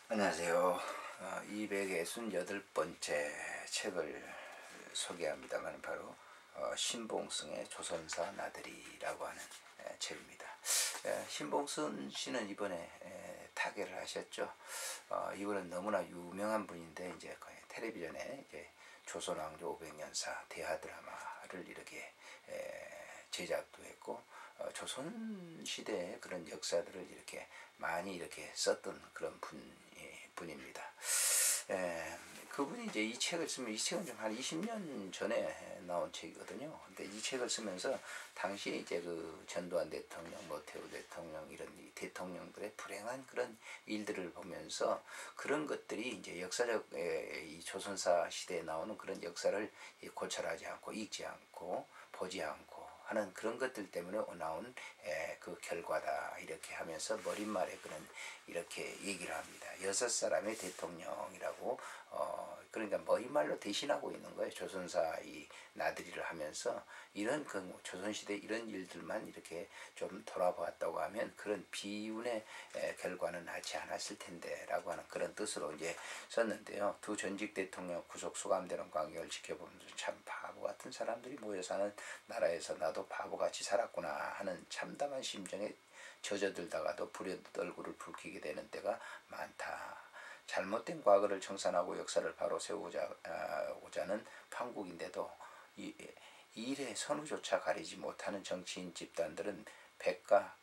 안녕하세요. 268번째 책을 소개합니다만 바로 신봉승의 조선사 나들이라고 하는 책입니다. 신봉승 씨는 이번에 타계를 하셨죠. 이분은 너무나 유명한 분인데 이제 텔레비전에 이제 조선왕조 500년사 대하 드라마를 이렇게 제작도 했고 조선시대의 그런 역사들을 이렇게 많이 이렇게 썼던 그런 분입니다. 그분이 이제 이 책을 쓰면, 이 책은 좀 한 20년 전에 나온 책이거든요. 근데 이 책을 쓰면서 당시에 이제 그 전두환 대통령, 노태우 대통령 이런 대통령들의 불행한 그런 일들을 보면서 그런 것들이 이제 역사적 이 조선사 시대에 나오는 그런 역사를 고찰하지 않고 읽지 않고 보지 않고 하는 그런 것들 때문에 나온 그 결과다 이렇게 하면서 머릿말에 그런 이렇게 얘기를 합니다. 6사람의 대통령이라고 그러니까 머릿말로 대신하고 있는 거예요. 조선사 이 나들이를 하면서 이런 그 조선시대 이런 일들만 이렇게 좀 돌아보았다고 하면 그런 비운의 결과는 하지 않았을 텐데 라고 하는 그런 뜻으로 이제 썼는데요. 두 전직 대통령 구속 수감되는 광경을 지켜보면서 참 바보 같은 사람들이 모여 사는 나라에서 나도 바보같이 살았구나 하는 참담한 심정에 젖어들다가도 불에 얼굴을 붉히게 되는 때가 많다. 잘못된 과거를 청산하고 역사를 바로 세우고자는 판국인데도 일의 선후조차 가리지 못하는 정치인 집단들은 백과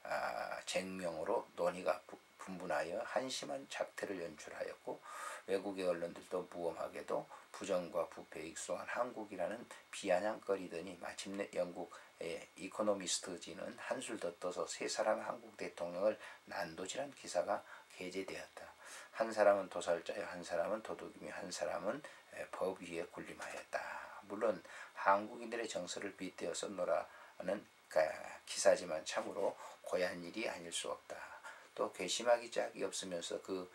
쟁명으로 논의가 분분하여 한심한 작태를 연출하였고 외국의 언론들도 무엄하게도 부정과 부패에 익숙한 한국이라는 비아냥거리더니 마침내 영국의 이코노미스트지는 한술 더 떠서 세 사람의 한국 대통령을 난도질한 기사가 게재되었다. 한 사람은 도살자여, 한 사람은 도둑이며 한 사람은 법 위에 군림하였다. 물론 한국인들의 정서를 빗대어 썼노라는 기사지만 참으로 고얀 일이 아닐 수 없다. 또 괘씸하기 짝이 없으면서 그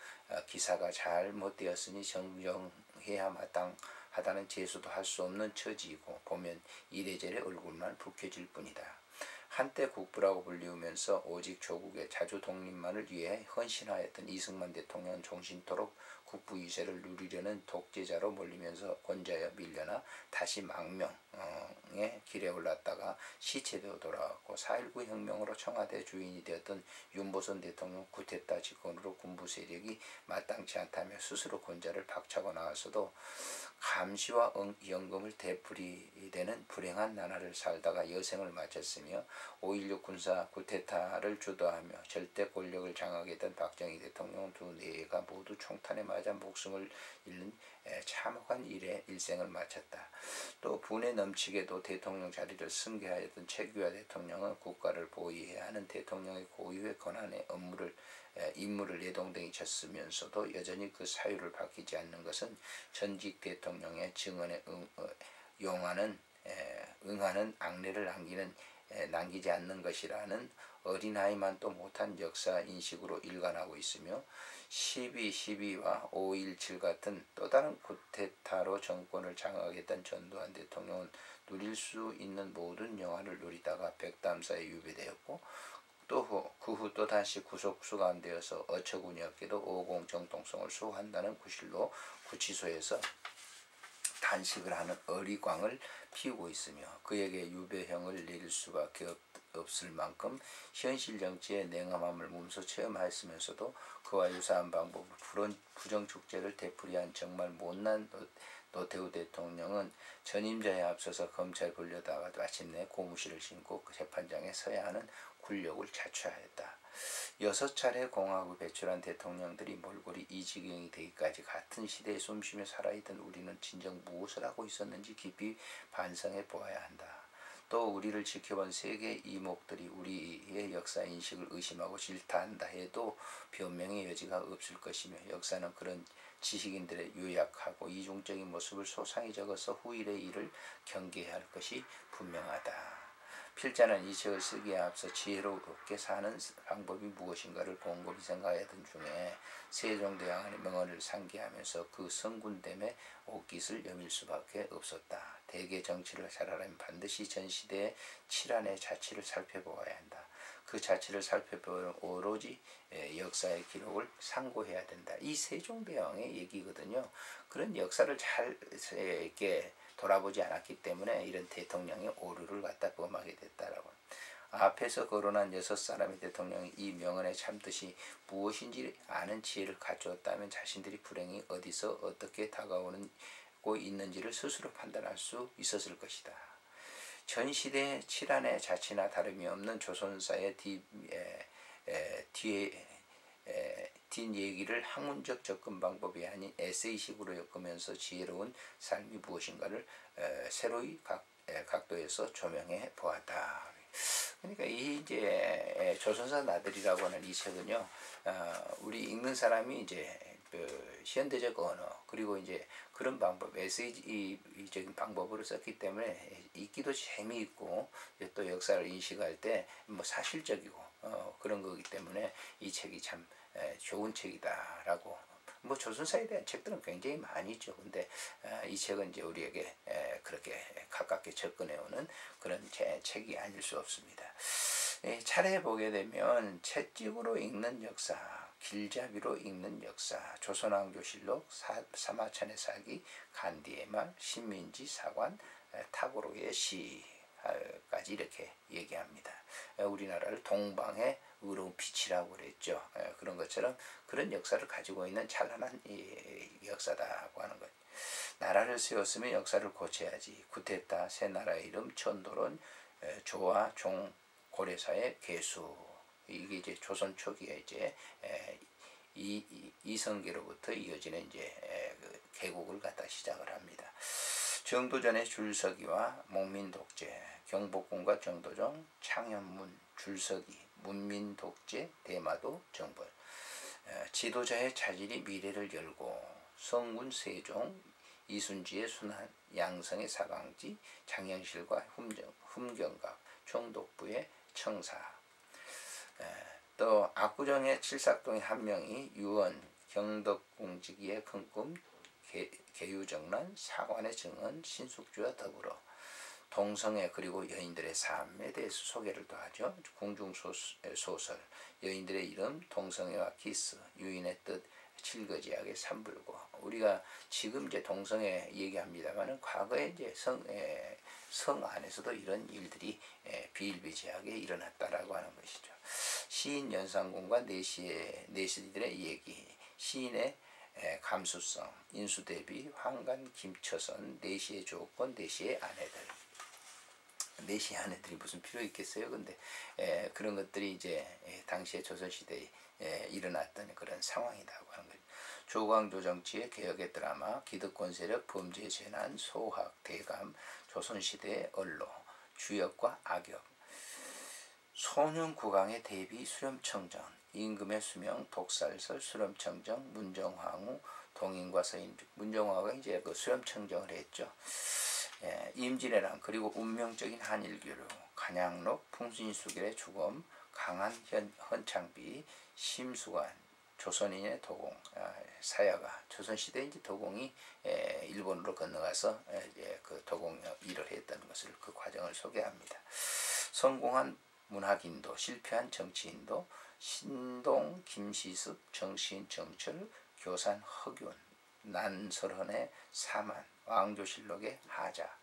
기사가 잘못되었으니 정정해야 마땅하다는 제수도 할 수 없는 처지이고 보면 이래저래 얼굴만 붉혀질 뿐이다. 한때 국부라고 불리우면서 오직 조국의 자주 독립만을 위해 헌신하였던 이승만 대통령은 종신토록 국부 유세를 누리려는 독재자로 몰리면서 권좌에 밀려나 다시 망명의 길에 올랐다가 시체되어 돌아왔고 4.19 혁명으로 청와대 주인이 되었던 윤보선 대통령 쿠데타 집권으로 군부 세력이 마땅치 않다며 스스로 권좌를 박차고 나와서도 감시와 연금을 되풀이되는 불행한 나날을 살다가 여생을 마쳤으며 5.16 군사 쿠데타를 주도하며 절대 권력을 장악했던 박정희 대통령 두 내가 모두 총탄에 맞아 목숨을 잃는 참혹한 일생을 마쳤다. 또 분에 넘치게도 대통령 자리를 승계하였던 최규하 대통령은 국가를 보위해야 하는 대통령의 고유의 권한의 임무를 내동댕이 쳤으면서도 여전히 그 사유를 바뀌지 않는 것은 전직 대통령의 증언에 응하는 악례를 남기지 않는 것이라는 어린아이만 또 못한 역사 인식으로 일관하고 있으며 12.12와 5.17 같은 또 다른 쿠데타로 정권을 장악했던 전두환 대통령은 누릴 수 있는 모든 영화를 누리다가 백담사에 유배되었고 그 후 또다시 구속 수감되어서 어처구니없게도 오공정통성을 수호한다는 구실로 구치소에서 단식을 하는 어리광을 피우고 있으며 그에게 유배형을 내릴 수밖에 없을 만큼 현실 정치의 냉엄함을 몸소 체험하였으면서도 그와 유사한 방법으로 부정축제를 되풀이한 정말 못난 노태우 대통령은 전임자에 앞서서 검찰 불려다가 마침내 고무실을 신고 재판장에 서야 하는 굴욕을 자초하였다. 6차례 공화국을 배출한 대통령들이 몰골이 이 지경이 되기까지 같은 시대에 숨쉬며 살아있던 우리는 진정 무엇을 하고 있었는지 깊이 반성해 보아야 한다. 또 우리를 지켜본 세계 이목들이 우리의 역사인식을 의심하고 질타한다 해도 변명의 여지가 없을 것이며 역사는 그런 지식인들의 요약하고 이중적인 모습을 소상히 적어서 후일의 일을 경계해야 할 것이 분명하다. 필자는 이 책을 쓰기에 앞서 지혜롭게 사는 방법이 무엇인가를 곰곰이 생각하던 중에 세종대왕의 명언을 상기하면서 그 성군됨의 옷깃을 여밀 수밖에 없었다. 대개 정치를 잘하려면 반드시 전 시대의 칠한의 자취를 살펴보아야 한다. 그 그 자체를 살펴보는 오로지 역사의 기록을 상고해야 된다. 이 세종대왕의 얘기거든요. 그런 역사를 잘 이렇게 돌아보지 않았기 때문에 이런 대통령의 오류를 갖다 범하게 됐다라고. 앞에서 거론한 6사람의 대통령이 이 명언에 참듯이 무엇인지 아는 지혜를 갖추었다면 자신들이 불행이 어디서 어떻게 다가오고 있는지를 스스로 판단할 수 있었을 것이다. 전 시대 칠한의 자치나 다름이 없는 조선사의 뒷 얘기를 학문적 접근 방법이 아닌 에세이식으로 엮으면서 지혜로운 삶이 무엇인가를 새로이 각도에서 조명해 보았다. 그러니까 이 이제 조선사 나들이라고 하는 이 책은요, 우리 읽는 사람이 이제 그 현대적 언어 그리고 이제 그런 방법 에세이적인 방법으로 썼기 때문에 읽기도 재미있고 또 역사를 인식할 때 뭐 사실적이고 그런 거기 때문에 이 책이 참 좋은 책이다라고. 뭐 조선사에 대한 책들은 굉장히 많이 있죠. 근데 이 책은 이제 우리에게 그렇게 가깝게 접근해오는 그런 책이 아닐 수 없습니다. 차례 보게 되면 채찍으로 읽는 역사, 길잡이로 읽는 역사, 조선왕조실록, 사마천의 사기, 간디의 말, 신민지 사관, 탁오로의 시까지 이렇게 얘기합니다. 우리나라를 동방의 의로운 빛이라고 그랬죠. 그런 것처럼 그런 역사를 가지고 있는 찬란한 역사다고 하는 것. 나라를 세웠으면 역사를 고쳐야지. 구테타, 새 나라의 이름, 천도론, 조와 종, 고려사의 개수. 이게 이제 조선 초기에 이제 이성계로부터 이어지는 이제 그 개국을 갖다 시작을 합니다. 정도전의 줄서기와 목민독재, 경복궁과 정도정, 창현문, 줄서기, 문민독재, 대마도, 정벌. 지도자의 자질이 미래를 열고 성군 세종, 이순지의 순환, 양성의 사강지, 장영실과 흠경각, 총독부의 청사. 또 압구정의 칠삭동의 한 명이 유언, 경덕궁지기의 큰꿈, 계유정란, 사관의 증언, 신숙주와 더불어 동성애 그리고 여인들의 삶에 대해서 소개를 또 하죠. 궁중소설, 여인들의 이름, 동성애와 키스, 유인의 뜻, 칠거지약의 삼불고. 우리가 지금 이제 동성애 얘기합니다만은 과거에 이제 성 안에서도 이런 일들이 비일비재하게 일어났다라고 하는 것이죠. 시인 연산군과 내시들의 얘기, 시인의 감수성, 인수대비, 황간, 김처선, 내시의 조건, 내시의 아내들. 내시의 아내들이 무슨 필요 있겠어요? 근데 그런 것들이 이제 당시에 조선시대에 일어났던 그런 상황이라고 하는 거죠. 조광조 정치의 개혁의 드라마, 기득권 세력, 범죄 재난, 소학, 대감, 조선시대의 언로, 주역과 악역, 소년국왕의 대비, 수렴청정, 임금의 수명, 독살설, 수렴청정, 문정황후, 동인과 서인. 문정황후가 이제 그 수렴청정을 했죠. 임진왜란 그리고 운명적인 한일교류, 간양록, 풍신수길의 죽음, 강한 헌창비, 심수관, 조선인의 도공, 사야가 조선시대 이제 도공이 일본으로 건너가서 그 도공 일을 했던 것을 그 과정을 소개합니다. 성공한 문학인도, 실패한 정치인도, 신동, 김시습, 정시인 정철, 교산 허균, 난설헌의 사만, 왕조실록의 하자,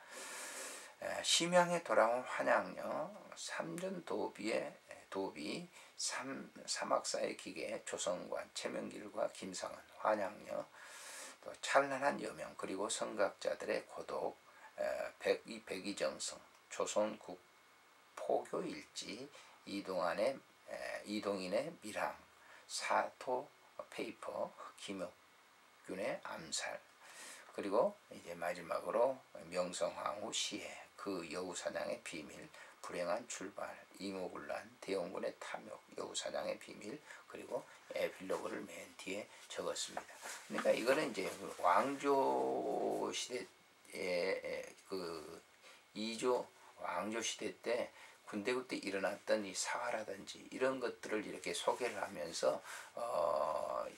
심양에 돌아온 환양녀, 삼전도비의 도비, 사막사의 기계, 조성관, 최명길과 김상은, 환양녀, 또 찬란한 여명, 그리고 성각자들의 고독, 백이정성, 조선국 포교일지, 이동인의 밀항, 사토 페이퍼, 김옥균의 암살, 그리고 이제 마지막으로 명성황후 시해, 그 여우사냥의 비밀, 불행한 출발, 이모군란, 대원군의 탐욕, 여우사냥의 비밀, 그리고 에필로그를 맨 뒤에 적었습니다. 그러니까 이거는 이제 그 왕조 시대의 그 2조 왕조 시대 때 군대국때 일어났던 이 사화라든지 이런 것들을 이렇게 소개를 하면서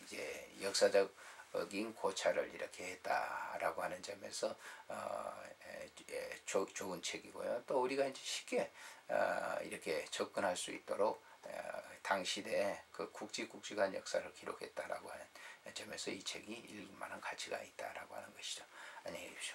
이제 역사적인 고찰을 이렇게 했다라고 하는 점에서 좋은 책이고요. 또 우리가 이제 쉽게 이렇게 접근할 수 있도록 당시대 그 굵직굵직한 역사를 기록했다라고 하는 점에서 이 책이 읽을 만한 가치가 있다라고 하는 것이죠. 안녕히 계십시오.